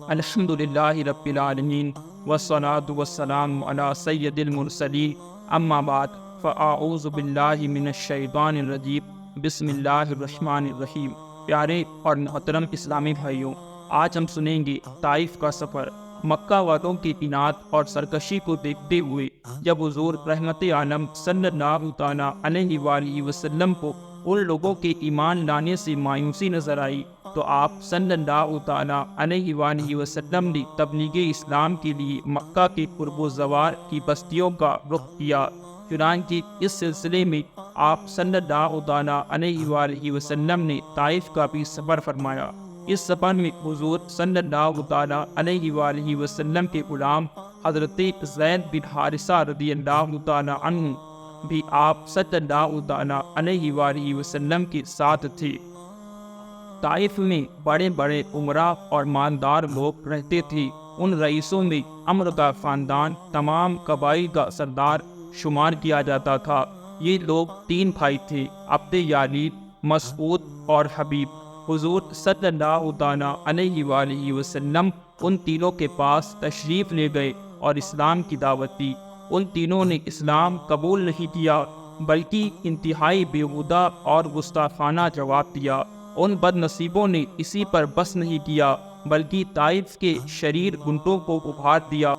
الحمد للہ رب العالمین والصلاة والسلام علی سید المرسلین اما بعد فاعوذ باللہ من الشیطان الرجیم بسم اللہ الرحمن الرحیم۔ پیارے اور محترم اسلامی بھائیوں، آج ہم سنیں گے طائف کا سفر۔ مکہ والوں کی اناد اور سرکشی کو دیکھتے ہوئے جب حضور رحمت عالم صلی اللہ تعالیٰ علیہ وآلہ وسلم کو ان لوگوں کے ایمان لانے سے مایوسی نظر آئی تو آپ صلی اللہ تعالیٰ علیہ وآلہ وسلم نے تبلیغ اسلام کے لیے مکہ کے قرب و زوار کی بستیوں کا رخ کیا۔ چنانچہ اس سلسلے میں آپ صلی اللہ تعالیٰ علیہ وآلہ وسلم نے طائف کا بھی سفر فرمایا۔ اس سفر میں حضور صلی اللہ تعالیٰ علیہ وآلہ وسلم کے غلام حضرت زید بن حارثہ رضی اللہ تعالیٰ عنہ بھی آپ صلی اللہ تعالیٰ علیہ وآلہ وسلم کے ساتھ تھے۔ طائف میں بڑے بڑے عمراء اور مالدار لوگ رہتے تھے۔ ان رئیسوں میں عمرو کا خاندان تمام قبائل کا سردار شمار کیا جاتا تھا۔ یہ لوگ 3 بھائی تھے، عبد یالید، مسعود اور حبیب۔ حضور صلی اللہ تعالیٰ علیہ وآلہ وسلم ان تینوں کے پاس تشریف لے گئے اور اسلام کی دعوت دی۔ ان تینوں نے اسلام قبول نہیں کیا بلکہ انتہائی بیہودہ اور گستاخانہ جواب دیا۔ ان بد نصیبوں نے اسی پر بس نہیں کیا بلکہ طائف کے شریر گنڈوں کو ابھار دیا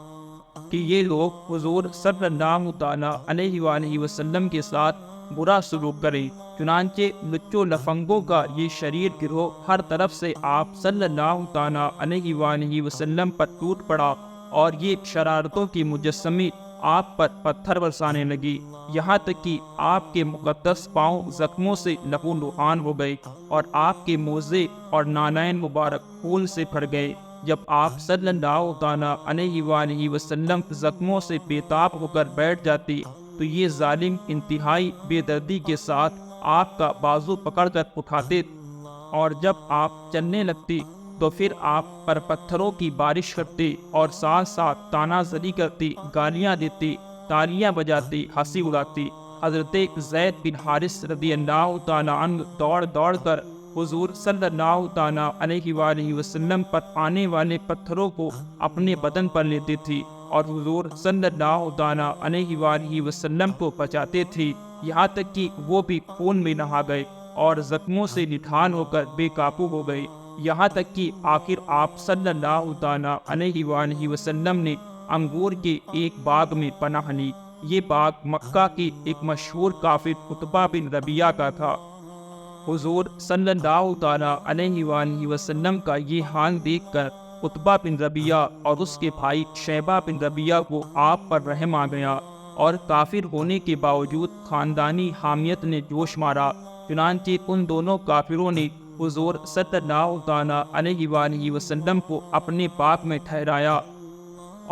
کہ یہ لوگ حضور صلی اللہ تعالیٰ علیہ وآلہ وسلم کے ساتھ برا سلوک کریں۔ چنانچہ لچو لفنگوں کا یہ شریر گروہ ہر طرف سے آپ صلی اللہ تعالیٰ علیہ وآلہ وسلم پر ٹوٹ پڑا اور یہ شرارتوں کی مجسمے آپ پر پتھر برسانے لگی، یہاں تک کہ آپ کے مقدس پاؤں زخموں سے لہو لہان ہو گئے اور آپ کے موزے اور نالین مبارک خون سے بھر گئے۔ جب آپ صلی اللہ تعالیٰ علیہ وآلہ وسلم زخموں سے بے تاب ہو کر بیٹھ جاتے تو یہ ظالم انتہائی بے دردی کے ساتھ آپ کا بازو پکڑ کر اٹھاتے اور جب آپ چلنے لگتے تو پھر آپ پر پتھروں کی بارش کرتے اور ساتھ ساتھ تانا زنی کرتے، گالیاں دیتے، تالیاں بجاتے، ہنسی اڑاتے۔ حضرت زید بن حارث رضی اللہ تعالیٰ عنہ دوڑ دوڑ کر حضور صلی اللہ تعالیٰ علیہ وآلہ وسلم پر آنے والے پتھروں کو اپنے بدن پر لیتے تھے اور حضور صلی اللہ تعالیٰ علیہ وآلہ وسلم کو بچاتے تھے، یہاں تک کہ وہ بھی خون میں نہا گئے اور زخموں سے نڈھال ہو کر بے قابو ہو گئے، یہاں تک کہ آخر آپ صلی اللہ تعالیٰ علیہ وآلہ وسلم نے انگور کے ایک باغ میں پناہ لی۔ یہ باغ مکہ کے ایک مشہور کافر عتبہ بن ربیعہ کا تھا۔ حضور صلی اللہ تعالیٰ علیہ وآلہ وسلم کا یہ حال دیکھ کر عتبہ بن ربیعہ اور اس کے بھائی شیبہ بن ربیعہ کو آپ پر رحم آ گیا اور کافر ہونے کے باوجود خاندانی حامیت نے جوش مارا۔ چنانچہ ان دونوں کافروں نے حضور صلی اللہ تعالیٰ علیہ وآلہ وسلم کو اپنے باغ میں ٹھہرایا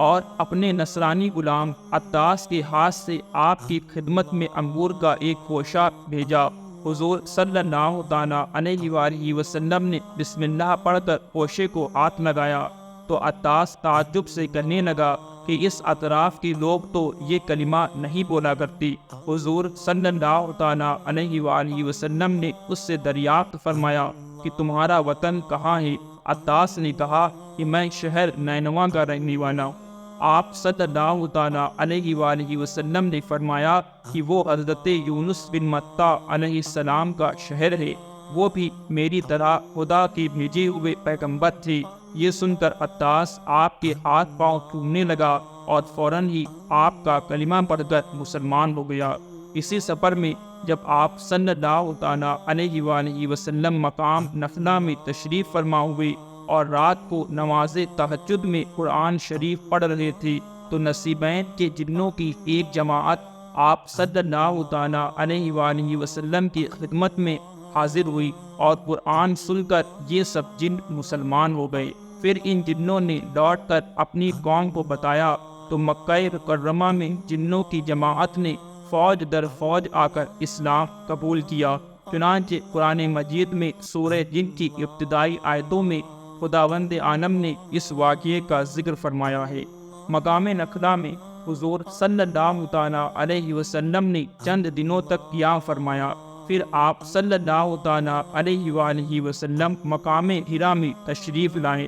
اور اپنے نصرانی غلام عطاس کے ہاتھ سے آپ کی خدمت میں انگور کا ایک خوشہ بھیجا۔ حضور صلی اللہ تعالیٰ علیہ وآلہ وسلم نے بسم اللہ پڑھ کر خوشے کو ہاتھ لگایا تو عطاس تعجب سے کہنے لگا کہ اس اطراف کے لوگ تو یہ کلمہ نہیں بولا کرتی۔ حضور صلی اللہ تعالیٰ علیہ وآلہ وسلم نے اس سے دریافت فرمایا کہ تمہارا وطن کہاں ہے؟ عطاس نے کہا کہ میں شہر نینوا کا رہنے والا ہوں۔ آپ صلی اللہ تعالیٰ علیہ وآلہ وسلم نے فرمایا کہ وہ حضرت یونس بن متیٰ علیہ السلام کا شہر ہے، وہ بھی میری طرح خدا کے بھیجے ہوئے پیغمبر تھے۔ یہ سن کر عطاس آپ کے ہاتھ پاؤں چومنے لگا اور فوراً ہی آپ کا کلمہ پڑھ کر مسلمان ہو گیا۔ اسی سفر میں جب آپ صلی اللہ تعالیٰ علیہ وآلہ وسلم مقام نخلا میں تشریف فرما ہوئے اور رات کو نماز تہجد میں قرآن شریف پڑھ رہے تھے تو نصیبین کے جنوں کی ایک جماعت آپ صلی اللہ تعالیٰ علیہ وآلہ وسلم کی خدمت میں حاضر ہوئی اور قرآن سن کر یہ سب جن مسلمان ہو گئے۔ پھر ان جنوں نے لوٹ کر اپنی قوم کو بتایا تو مکہ مکرمہ میں جنوں کی جماعت نے فوج در فوج آ کر اسلام قبول کیا۔ چنانچہ قرآن مجید میں سورہ جن کی ابتدائی آیتوں میں خداوند عالم نے اس واقعے کا ذکر فرمایا ہے۔ مقام نخلا میں حضور صلی اللہ تعالیٰ علیہ وسلم نے چند دنوں تک قیام فرمایا پھر آپ صلی اللہ تعالیٰ علیہ وآلہ وسلم مقام حرا میں تشریف لائے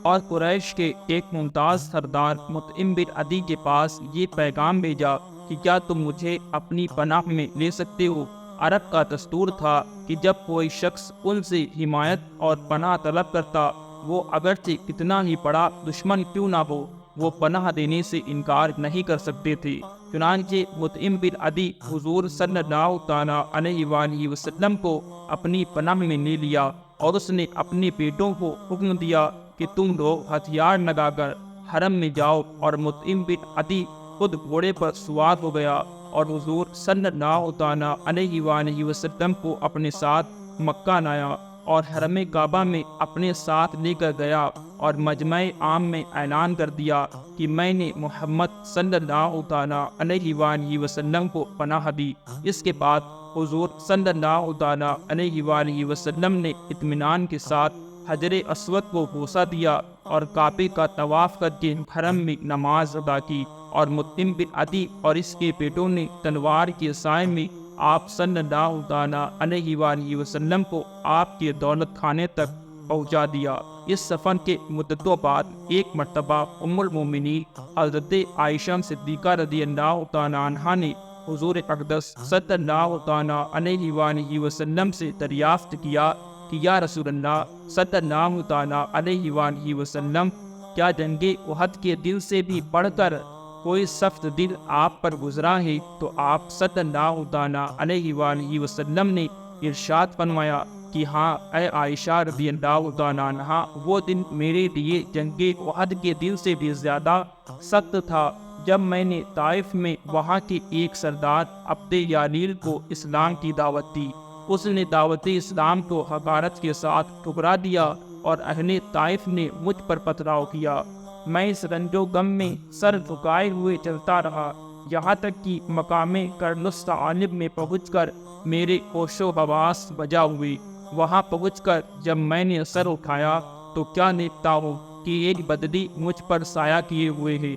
اور قریش کے ایک ممتاز سردار مطعم بن عدی کے پاس یہ پیغام بھیجا کہ کیا تم مجھے اپنی پناہ میں لے سکتے ہو؟ عرب کا دستور تھا کہ جب کوئی شخص ان سے حمایت اور پناہ طلب کرتا، وہ اگرچہ کتنا ہی بڑا دشمن کیوں نہ ہو، وہ پناہ دینے سے انکار نہیں کر سکتے تھے۔ چنانچہ مطعم بن عدی حضور صلی اللہ تعالیٰ علیہ وآلہ وسلم کو اپنی پناہ میں لے لیا، اور اس نے اپنے بیٹوں کو حکم دیا کہ تم لوگ ہتھیار لگا کر حرم میں جاؤ، اور مطعم بن عدی خود گھوڑے پر سوار ہو گیا اور حضور صلی اللہ تعالیٰ علیہ وآلہ وسلم کو اپنے ساتھ مکہ لایا اور حرم کعبہ میں اپنے ساتھ لے کر گیا، اور مجمع عام میں اعلان کر دیا کہ میں نے محمد صلی اللہ تعالیٰ علیہ وآلہ وسلم کو پناہ دی۔ اس کے بعد حضور صلی اللہ تعالیٰ علیہ وآلہ وسلم نے اطمینان کے ساتھ حجر اسود کو بوسہ دیا اور کعبے کا طواف کر کے حرم میں نماز ادا کی، اور مطعم بن عدی اور اس کے بیٹوں نے تلوار کے سائے میں آپ صلی اللہ تعالیٰ علیہ وآلہ وسلم کو آپ کے دولت خانے تک پہنچا دیا۔ اس سفر کے مدتوں بعد ایک مرتبہ ام المومنین حضرت عائشہ صدیقہ رضی اللہ تعالیٰ عنہا نے حضور اقدس صلی اللہ تعالیٰ علیہ وآلہ وسلم سے دریافت کیا کہ یا رسول اللہ صلی اللہ تعالیٰ علیہ وآلہ وسلم، کیا جنگ احد کے دل سے بھی بڑھ کر کوئی سخت دل آپ پر گزرا ہے؟ تو آپ صلی اللہ تعالیٰ علیہ وآلہ وسلم نے ارشاد فرمایا کہ ہاں اے عائشہ رضی اللہ تعالیٰ عنہا، وہ دن میرے لیے جنگ احد کے دن سے بھی زیادہ سخت تھا، جب میں نے طائف میں وہاں کے ایک سردار عبد یالیل کو اسلام کی دعوت دی۔ اس نے دعوت اسلام کو حقارت کے ساتھ ٹھکرا دیا اور اہل طائف نے مجھ پر پتھراؤ کیا۔ میں اس رنج و غم میں سر جھکائے ہوئے چلتا رہا، یہاں تک کہ مقام کرنس ثعالب میں پہنچ کر میرے ہوش و حواس بجا ہوئے۔ وہاں پہنچ کر جب میں نے سر اٹھایا تو کیا دیکھتا ہوں کہ ایک بدلی مجھ پر سایہ کیے ہوئے ہے۔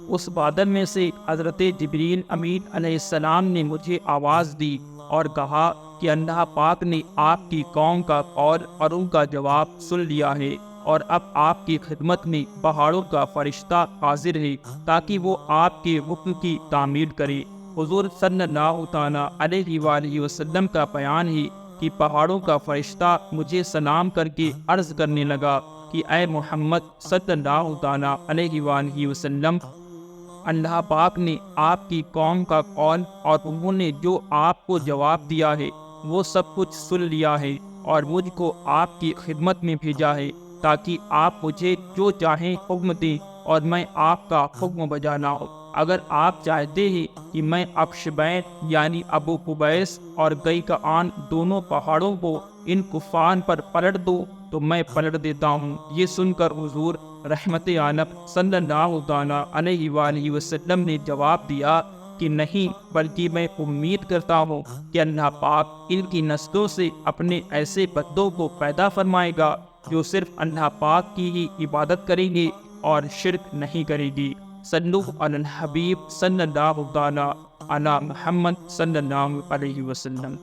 اس بادل میں سے حضرت جبریل امین علیہ السلام نے مجھے آواز دی اور کہا کہ اللہ پاک نے آپ کی قوم کا قول اور ان کا جواب سن لیا ہے، اور اب آپ کی خدمت میں پہاڑوں کا فرشتہ حاضر ہے تاکہ وہ آپ کے حکم کی تعمیل کرے۔ حضور صلی اللہ تعالیٰ علیہ وآلہ وسلم کا بیان ہے کہ پہاڑوں کا فرشتہ مجھے سلام کر کے عرض کرنے لگا کہ اے محمد صلی اللہ تعالیٰ علیہ وآلہ وسلم، اللہ پاک نے آپ کی قوم کا قول اور انہوں نے جو آپ کو جواب دیا ہے وہ سب کچھ سن لیا ہے، اور مجھ کو آپ کی خدمت میں بھیجا ہے تاکہ آپ مجھے جو چاہیں حکم دیں اور میں آپ کا حکم بجا لاؤں۔ اگر آپ چاہتے ہیں کہ میں اکشبین یعنی ابو قبیس اور گئی کعان دونوں پہاڑوں کو ان کفار پر پلٹ دوں تو میں پلٹ دیتا ہوں۔ یہ سن کر حضور رحمت عالم صلی اللہ تعالیٰ علیہ وآلہ وسلم نے جواب دیا کہ نہیں، بلکہ میں امید کرتا ہوں کہ اللہ پاک ان کی نسلوں سے اپنے ایسے بندوں کو پیدا فرمائے گا جو صرف اللہ پاک کی ہی عبادت کریں گے اور شرک نہیں کریں گے۔ صلو علی الحبیب صلی اللہ تعالیٰ علی محمد صلی اللہ علیہ وسلم۔